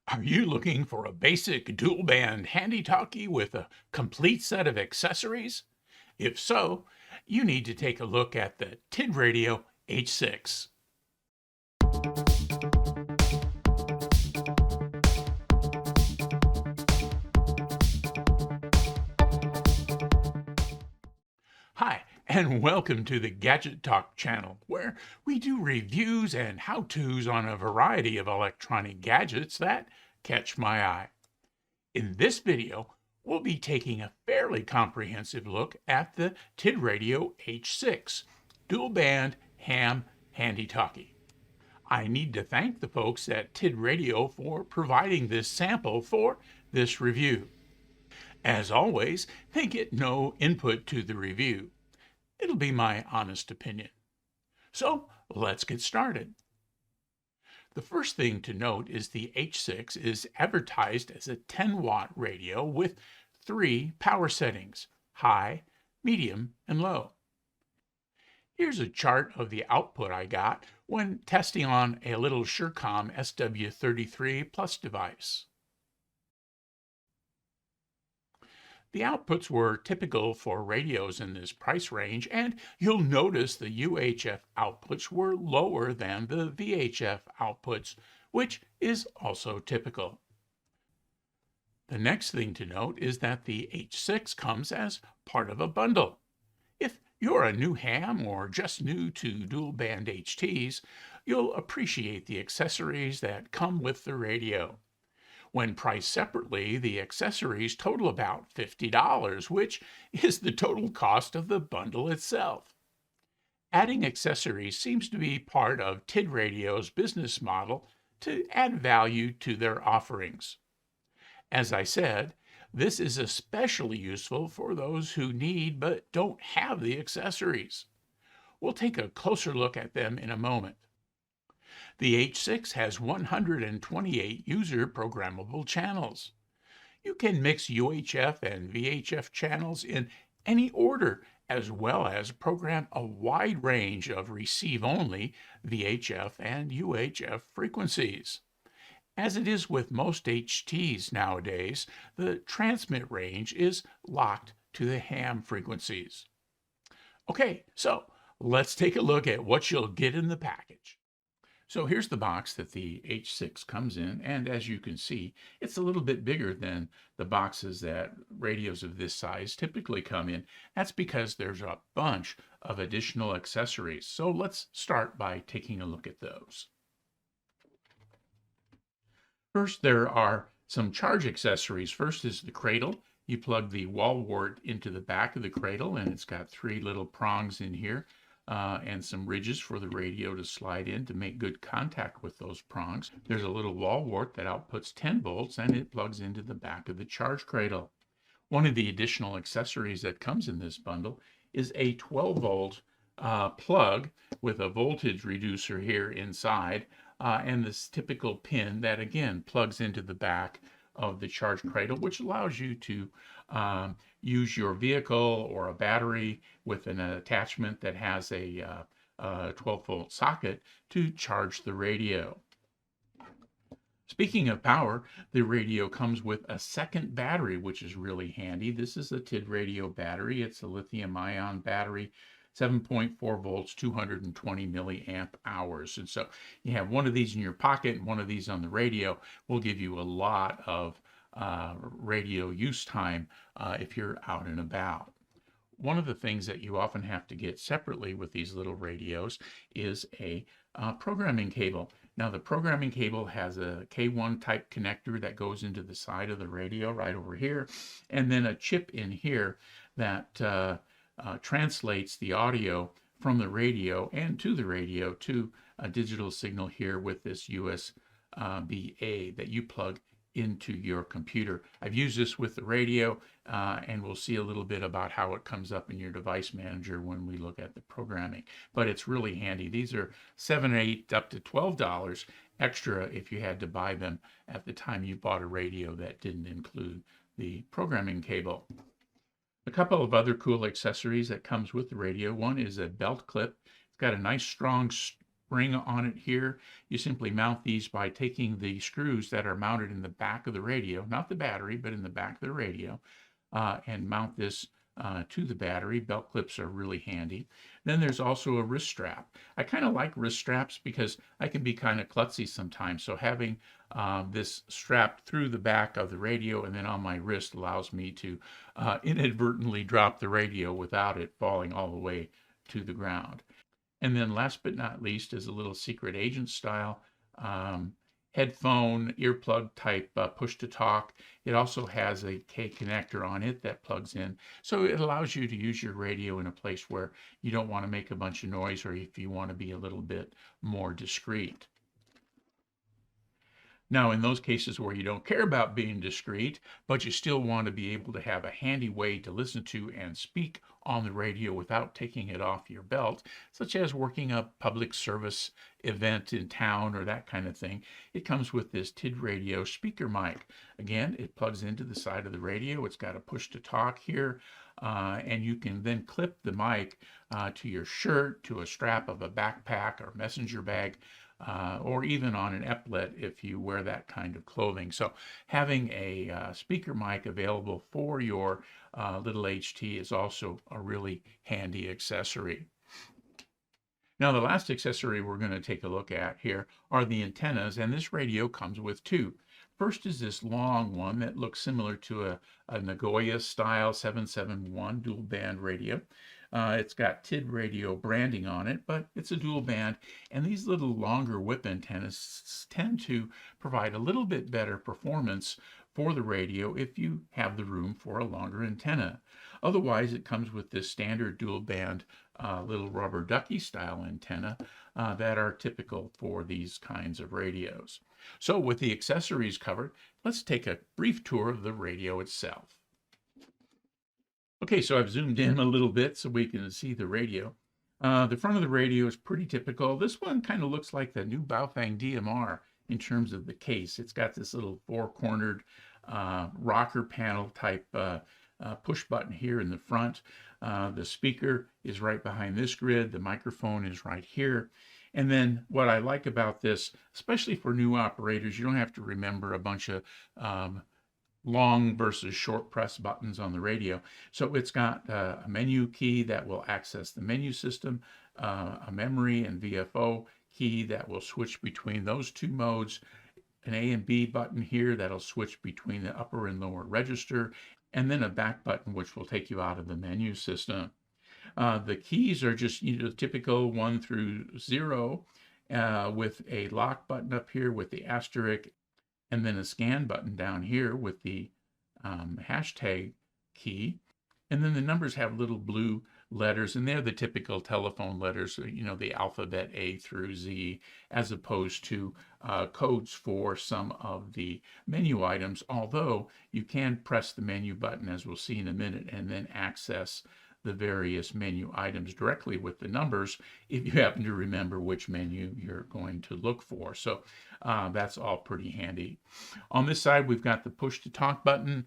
Are you looking for a basic dual band handy talkie with a complete set of accessories? If so, you need to take a look at the Tidradio H6. Hi, and welcome to the Gadget Talk channel, where we do reviews and how-tos on a variety of electronic gadgets that catch my eye. In this video, we'll be taking a fairly comprehensive look at the Tidradio H6 dual band ham handy talkie. I need to thank the folks at Tidradio for providing this sample for this review. As always, they get no input to the review. It'll be my honest opinion. So let's get started. The first thing to note is the H6 is advertised as a 10-watt radio with 3 power settings: high, medium, and low. Here's a chart of the output I got when testing on a little Surecom SW33 Plus device. The outputs were typical for radios in this price range, and you'll notice the UHF outputs were lower than the VHF outputs, which is also typical. The next thing to note is that the H6 comes as part of a bundle. If you're a new ham or just new to dual band HTs, you'll appreciate the accessories that come with the radio. When priced separately, the accessories total about $50, which is the total cost of the bundle itself. Adding accessories seems to be part of Tidradio's business model to add value to their offerings. As I said, this is especially useful for those who need but don't have the accessories. We'll take a closer look at them in a moment. The H6 has 128 user programmable channels. You can mix UHF and VHF channels in any order, as well as program a wide range of receive-only VHF and UHF frequencies. As it is with most HTs nowadays, the transmit range is locked to the ham frequencies. Okay, so let's take a look at what you'll get in the package. So here's the box that the H6 comes in, and as you can see, it's a little bit bigger than the boxes that radios of this size typically come in. That's because there's a bunch of additional accessories. So let's start by taking a look at those. First, there are some charge accessories. First is the cradle. You plug the wall wart into the back of the cradle, and it's got 3 little prongs in here. And some ridges for the radio to slide in to make good contact with those prongs. There's a little wall wart that outputs 10 volts, and it plugs into the back of the charge cradle. One of the additional accessories that comes in this bundle is a 12-volt plug with a voltage reducer here inside, and this typical pin that again plugs into the back of the charge cradle, which allows you to use your vehicle or a battery with an attachment that has a 12-volt socket to charge the radio. Speaking of power, the radio comes with a second battery, which is really handy. This is a Tidradio battery. It's a lithium-ion battery, 7.4 volts, 220 milliamp hours. And so you have one of these in your pocket and one of these on the radio will give you a lot of radio use time if you're out and about. One of the things that you often have to get separately with these little radios is a programming cable. Now the programming cable has a K1 type connector that goes into the side of the radio right over here, and then a chip in here that translates the audio from the radio and to the radio to a digital signal here with this USB-A that you plug into your computer. I've used this with the radio, and we'll see a little bit about how it comes up in your device manager when we look at the programming. But it's really handy. These are $7, $8, up to $12 extra if you had to buy them at the time you bought a radio that didn't include the programming cable. A couple of other cool accessories that comes with the radio. One is a belt clip. It's got a nice strong spring on it here. You simply mount these by taking the screws that are mounted in the back of the radio, not the battery, but in the back of the radio, and mount this to the battery. Belt clips are really handy. Then there's also a wrist strap. I kind of like wrist straps because I can be kind of klutzy sometimes. So having this strapped through the back of the radio and then on my wrist allows me to inadvertently drop the radio without it falling all the way to the ground. And then last but not least is a little secret agent style headphone, earplug type push to talk. It also has a K connector on it that plugs in. So it allows you to use your radio in a place where you don't want to make a bunch of noise or if you want to be a little bit more discreet. Now, in those cases where you don't care about being discreet, but you still want to be able to have a handy way to listen to and speak on the radio without taking it off your belt, such as working a public service event in town or that kind of thing, it comes with this Tidradio speaker mic. Again, it plugs into the side of the radio. It's got a push to talk here, and you can then clip the mic to your shirt, to a strap of a backpack or messenger bag, or even on an epaulet if you wear that kind of clothing. So having a speaker mic available for your little HT is also a really handy accessory. Now the last accessory we're going to take a look at here are the antennas, and this radio comes with two. First is this long one that looks similar to a Nagoya style 771 dual band radio. It's got Tidradio branding on it, but it's a dual band, and these little longer whip antennas tend to provide a little bit better performance for the radio if you have the room for a longer antenna. Otherwise, it comes with this standard dual band little rubber ducky style antenna that are typical for these kinds of radios. So with the accessories covered, let's take a brief tour of the radio itself. Okay, so I've zoomed in a little bit so we can see the radio. The front of the radio is pretty typical. This one kind of looks like the new Baofeng DMR in terms of the case. It's got this little four-cornered rocker panel type push button here in the front. The speaker is right behind this grid. The microphone is right here. And then what I like about this, especially for new operators, you don't have to remember a bunch of long versus short press buttons on the radio. So it's got a menu key that will access the menu system, a memory and VFO key that will switch between those two modes, an A and B button here that'll switch between the upper and lower register, and then a back button which will take you out of the menu system. The keys are just typical 1 through 0 with a lock button up here with the asterisk, and then a scan button down here with the hashtag key. And then the numbers have little blue letters, and they're the typical telephone letters, the alphabet A through Z, as opposed to codes for some of the menu items, although you can press the menu button, as we'll see in a minute, and then access the various menu items directly with the numbers if you happen to remember which menu you're going to look for. So that's all pretty handy. On this side, we've got the push to talk button.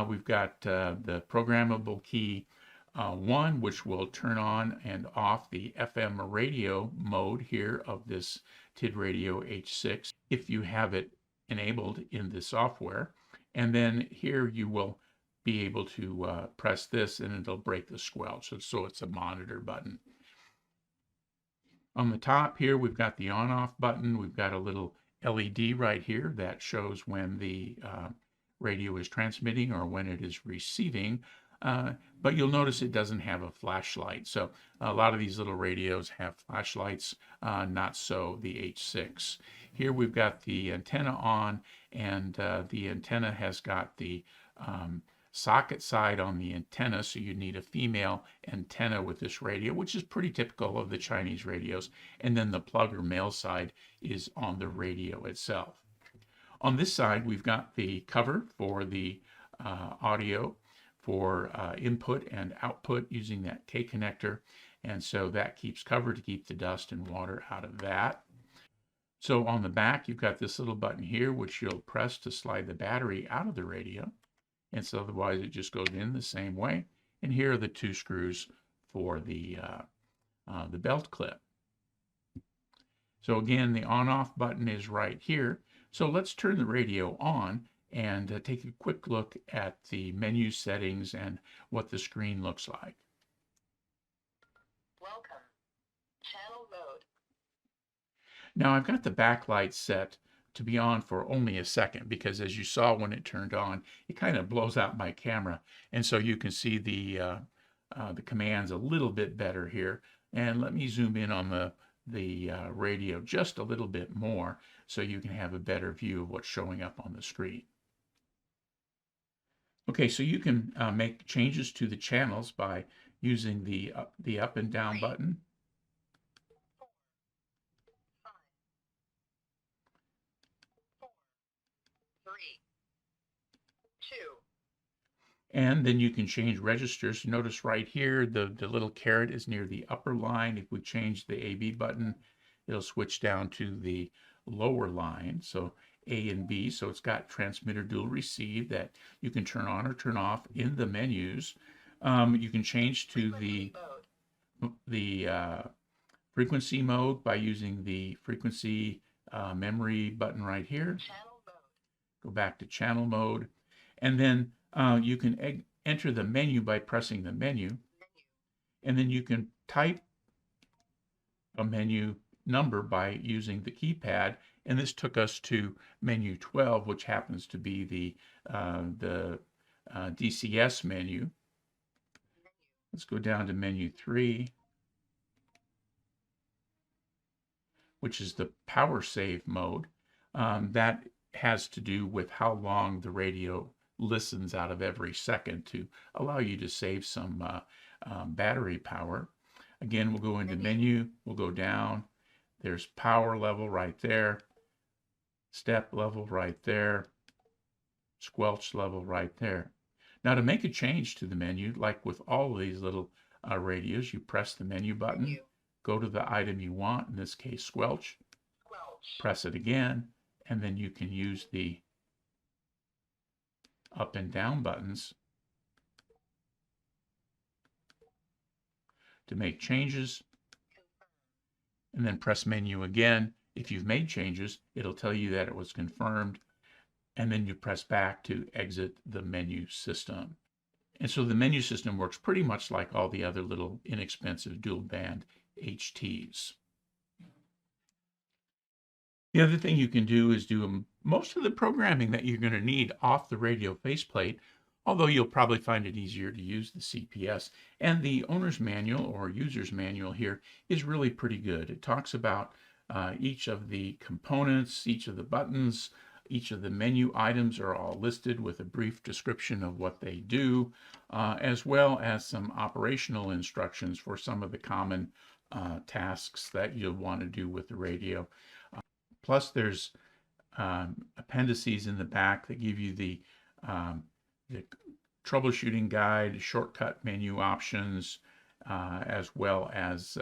We've got the programmable key 1, which will turn on and off the FM radio mode here of this Tidradio H6 if you have it enabled in the software. And then here you will be able to press this and it'll break the squelch. So it's a monitor button. On the top here, we've got the on-off button. We've got a little LED right here that shows when the radio is transmitting or when it is receiving. But you'll notice it doesn't have a flashlight. So a lot of these little radios have flashlights, not so the H6. Here we've got the antenna on, and the antenna has got the socket side on the antenna, so you need a female antenna with this radio, which is pretty typical of the Chinese radios, and then the plug or male side is on the radio itself. On this side, we've got the cover for the audio for input and output using that K connector, and so that keeps cover to keep the dust and water out of that. So on the back, you've got this little button here, which you'll press to slide the battery out of the radio. And so otherwise it just goes in the same way. And here are the two screws for the belt clip. So again, the on-off button is right here. So let's turn the radio on and take a quick look at the menu settings and what the screen looks like. Welcome. Channel mode. Now I've got the backlight set to be on for only a second because as you saw when it turned on, it kind of blows out my camera. And so you can see the commands a little bit better here. And let me zoom in on the radio just a little bit more so you can have a better view of what's showing up on the screen. Okay, so you can make changes to the channels by using the up and down button. 3, 2. And then you can change registers. Notice right here, the little caret is near the upper line. If we change the AB button, it'll switch down to the lower line. So A and B, so it's got transmitter dual receive that you can turn on or turn off in the menus. You can change to the frequency mode by using the frequency memory button right here. Channel mode. Go back to channel mode. And then you can enter the menu by pressing the menu. And then you can type a menu number by using the keypad. And this took us to menu 12, which happens to be the DCS menu. Let's go down to menu 3, which is the power save mode. That has to do with how long the radio listens out of every second to allow you to save some battery power. Again, we'll go into menu, we'll go down. There's power level right there, step level right there, squelch level right there. Now to make a change to the menu, like with all of these little radios, you press the menu button, go to the item you want, in this case squelch, press it again, and then you can use the up and down buttons to make changes, and then press menu again. If you've made changes, it'll tell you that it was confirmed, and then you press back to exit the menu system. And so the menu system works pretty much like all the other little inexpensive dual band HTs. The other thing you can do is do most of the programming that you're going to need off the radio faceplate, although you'll probably find it easier to use the CPS. And the owner's manual or user's manual here is really pretty good. It talks about each of the components, each of the buttons, each of the menu items are all listed with a brief description of what they do, as well as some operational instructions for some of the common tasks that you'll want to do with the radio. Plus, there's appendices in the back that give you the troubleshooting guide, shortcut menu options, as well as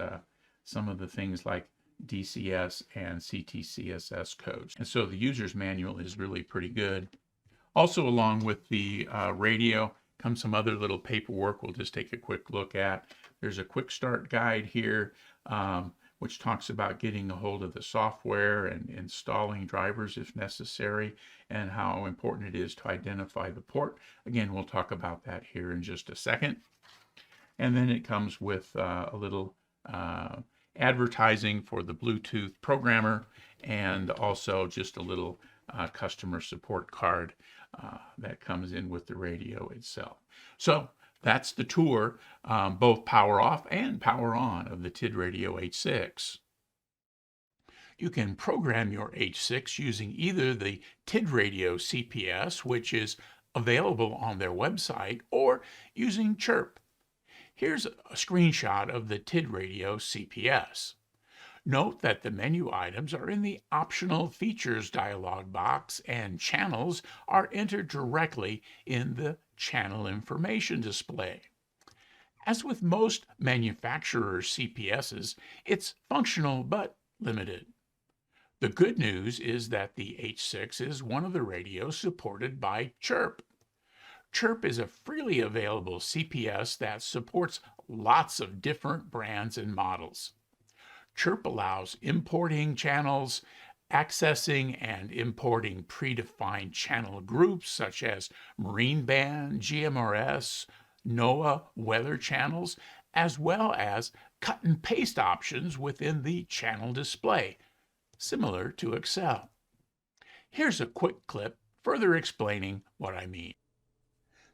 some of the things like DCS and CTCSS codes. And so the user's manual is really pretty good. Also, along with the radio comes some other little paperwork we'll just take a quick look at. There's a quick start guide here, which talks about getting a hold of the software and installing drivers if necessary, and how important it is to identify the port. Again, we'll talk about that here in just a second. And then it comes with a little advertising for the Bluetooth programmer, and also just a little customer support card that comes in with the radio itself. So that's the tour, both power off and power on of the Tidradio H6. You can program your H6 using either the Tidradio CPS, which is available on their website, or using Chirp. Here's a screenshot of the Tidradio CPS. Note that the menu items are in the optional features dialog box, and channels are entered directly in the channel information display. As with most manufacturers' CPSs, it's functional but limited. The good news is that the H6 is one of the radios supported by Chirp. Chirp is a freely available CPS that supports lots of different brands and models. Chirp allows importing channels, accessing and importing predefined channel groups such as Marine Band, GMRS, NOAA weather channels, as well as cut and paste options within the channel display, similar to Excel. Here's a quick clip further explaining what I mean.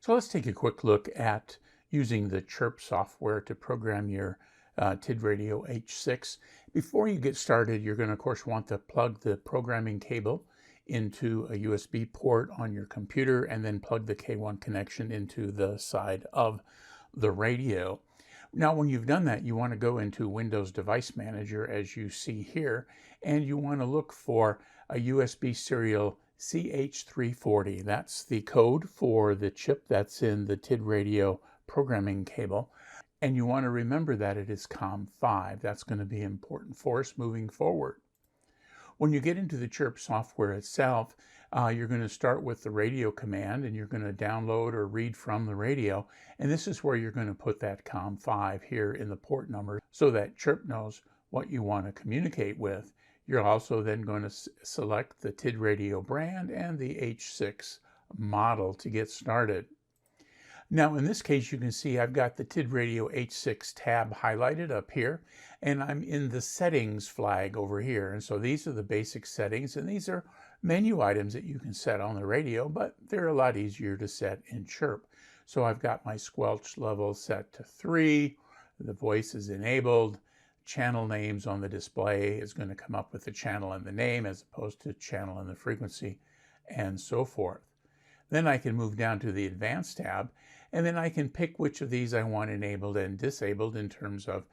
So let's take a quick look at using the Chirp software to program your Tidradio H6. Before you get started, you're going to, of course, want to plug the programming cable into a USB port on your computer and then plug the K1 connection into the side of the radio. Now, when you've done that, you want to go into Windows Device Manager, as you see here, and you want to look for a USB serial CH340. That's the code for the chip that's in the Tidradio programming cable. And you want to remember that it is COM5. That's going to be important for us moving forward. When you get into the Chirp software itself, you're going to start with the radio command, and you're going to download or read from the radio. And this is where you're going to put that COM5 here in the port number so that Chirp knows what you want to communicate with. You're also then going to select the Tidradio brand and the H6 model to get started. Now, in this case, you can see I've got the Tidradio H6 tab highlighted up here, and I'm in the settings flag over here. And so these are the basic settings, and these are menu items that you can set on the radio, but they're a lot easier to set in Chirp. So I've got my squelch level set to 3, the voice is enabled, channel names on the display is going to come up with the channel and the name as opposed to channel and the frequency, and so forth. Then I can move down to the Advanced tab, and then I can pick which of these I want enabled and disabled in terms of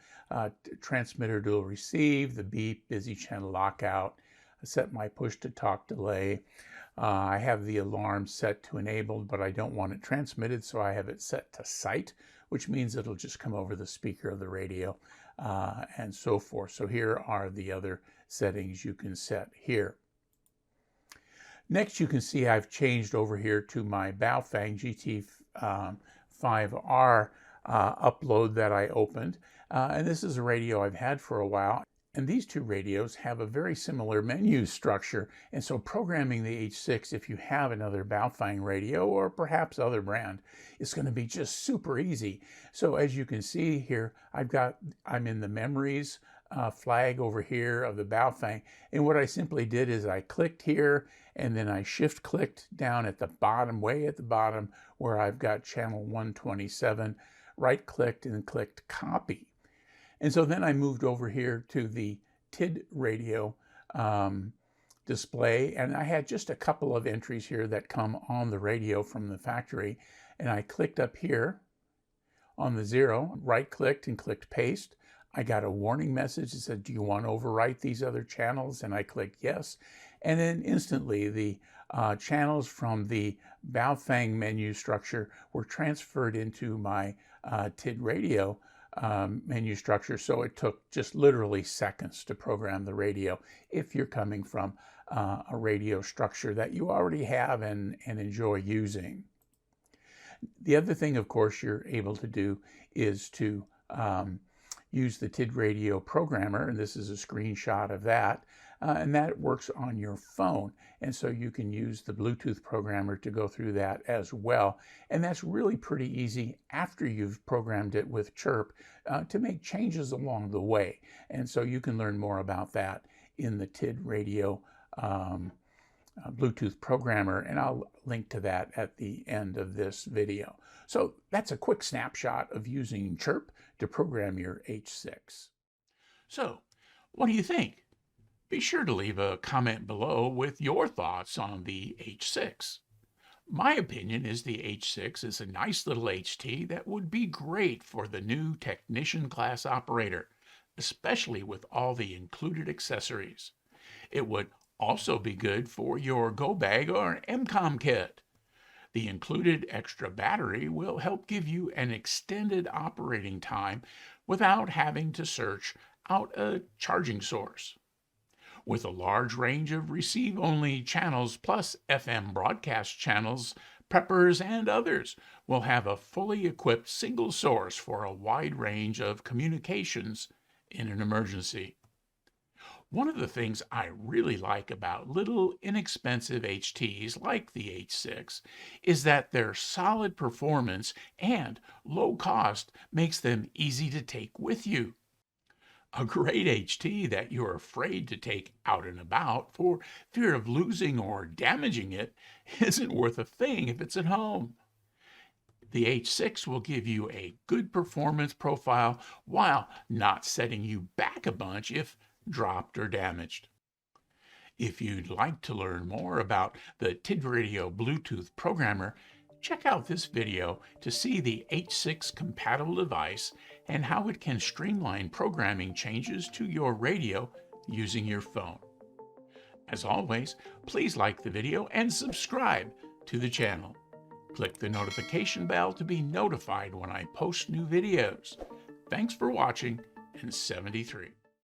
transmitter dual receive, the beep, busy channel lockout, set my push to talk delay. I have the alarm set to enabled, but I don't want it transmitted, so I have it set to sight, which means it'll just come over the speaker of the radio, and so forth. So here are the other settings you can set here. Next, you can see I've changed over here to my Baofeng GT5R upload that I opened. And this is a radio I've had for a while. And these two radios have a very similar menu structure. And so programming the H6, if you have another Baofeng radio or perhaps other brand, is going to be just super easy. So as you can see here, I'm in the memories flag over here of the Baofeng. And what I simply did is I clicked here, and then I shift clicked down at the bottom, way at the bottom, where I've got channel 127, right clicked and clicked copy. And so then I moved over here to the Tidradio display, and I had just a couple of entries here that come on the radio from the factory. And I clicked up here on the 0, right clicked and clicked paste. I got a warning message that said, do you want to overwrite these other channels? And I clicked yes. And then instantly the channels from the Baofeng menu structure were transferred into my Tidradio menu structure. So it took just literally seconds to program the radio if you're coming from a radio structure that you already have and enjoy using. The other thing, of course, you're able to do is to use the Tidradio programmer, and this is a screenshot of that, and that works on your phone. And so you can use the Bluetooth programmer to go through that as well. And that's really pretty easy after you've programmed it with Chirp to make changes along the way. And so you can learn more about that in the Tidradio Bluetooth programmer, and I'll link to that at the end of this video. So that's a quick snapshot of using Chirp to program your H6. So, what do you think? Be sure to leave a comment below with your thoughts on the H6. My opinion is the H6 is a nice little HT that would be great for the new technician class operator, especially with all the included accessories. It would also be good for your go bag or MCOM kit. The included extra battery will help give you an extended operating time without having to search out a charging source. With a large range of receive-only channels plus FM broadcast channels, preppers, and others will have a fully equipped single source for a wide range of communications in an emergency. One of the things I really like about little inexpensive HTs like the H6 is that their solid performance and low cost makes them easy to take with you. A great HT that you're afraid to take out and about for fear of losing or damaging it isn't worth a thing if it's at home. The H6 will give you a good performance profile while not setting you back a bunch if dropped or damaged. If you'd like to learn more about the Tidradio Bluetooth programmer, check out this video to see the H6 compatible device and how it can streamline programming changes to your radio using your phone. As always, please like the video and subscribe to the channel. Click the notification bell to be notified when I post new videos. Thanks for watching, and 73.